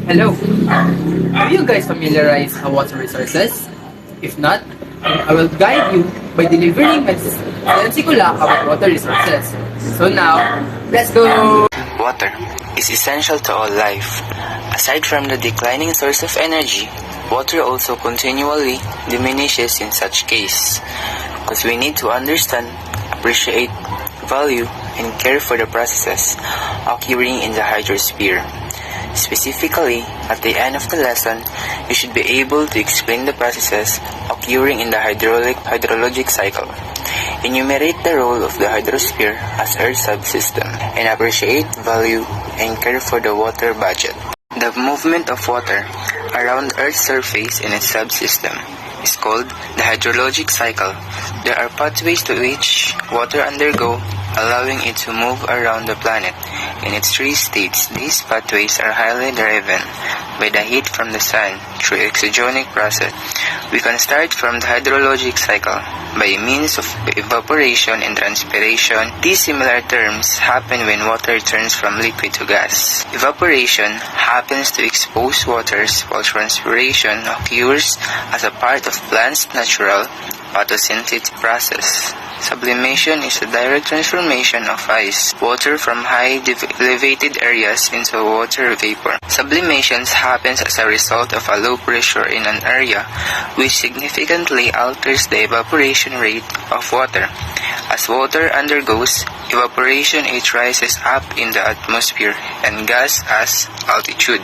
Hello. Are you guys familiarized how water resources? If not, I will guide you by delivering my Siyensikula about water resources. So now, let's go! Water is essential to all life. Aside from the declining source of energy, water also continually diminishes in such case, because we need to understand, appreciate, value, and care for the processes occurring in the hydrosphere. Specifically, at the end of the lesson, you should be able to explain the processes occurring in the hydrologic cycle, enumerate the role of the hydrosphere as Earth's subsystem, and appreciate, value, and care for the water budget. The movement of water around Earth's surface in its subsystem is called the hydrologic cycle. There are pathways to which water undergo, allowing it to move around the planet. In its three states, these pathways are highly driven by the heat from the sun through exogenic process. We can start from the hydrologic cycle by means of evaporation and transpiration. These similar terms happen when water turns from liquid to gas. Evaporation happens to expose waters, while transpiration occurs as a part of plants' natural photosynthetic process. Sublimation is a direct transformation of ice water from high elevated areas into water vapor. Sublimation happens as a result of a low pressure in an area, which significantly alters the evaporation rate of water. As water undergoes evaporation, it rises up in the atmosphere and gas as altitude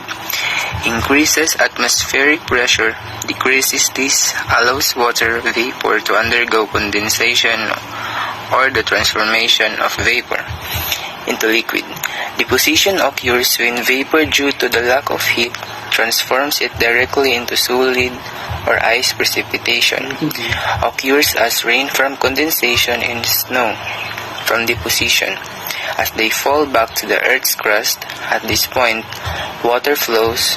increases. Atmospheric pressure decreases. This allows water vapor to undergo condensation or the transformation of vapor into liquid. Deposition occurs when vapor, due to the lack of heat, transforms it directly into solid or ice. Precipitation occurs as rain from condensation and snow from deposition. As they fall back to the Earth's crust, at this point, water flows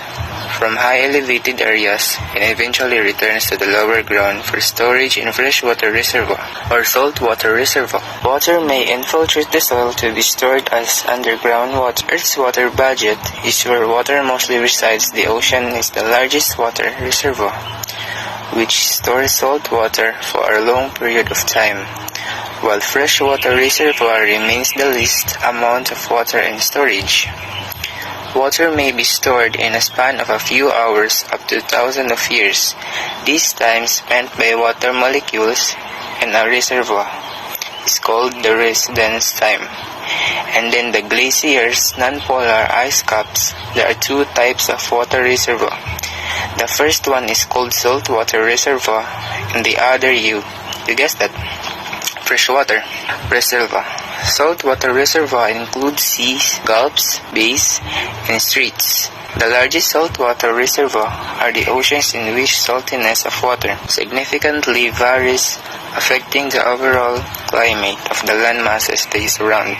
from high elevated areas and eventually returns to the lower ground for storage in freshwater reservoir or saltwater reservoir. Water may infiltrate the soil to be stored as underground water. Earth's water budget is where water mostly resides. The ocean is the largest water reservoir, which stores salt water for a long period of time, while freshwater reservoir remains the least amount of water in storage. Water may be stored in a span of a few hours up to thousands of years. This time spent by water molecules in a reservoir is called the residence time. And then the glaciers, non-polar ice caps. There are two types of water reservoir. The first one is called saltwater reservoir, and the other, you guessed that, freshwater reservoir. Saltwater reservoir includes seas, gulfs, bays, and straits. The largest saltwater reservoir are the oceans, in which saltiness of water significantly varies, affecting the overall climate of the land masses they surround.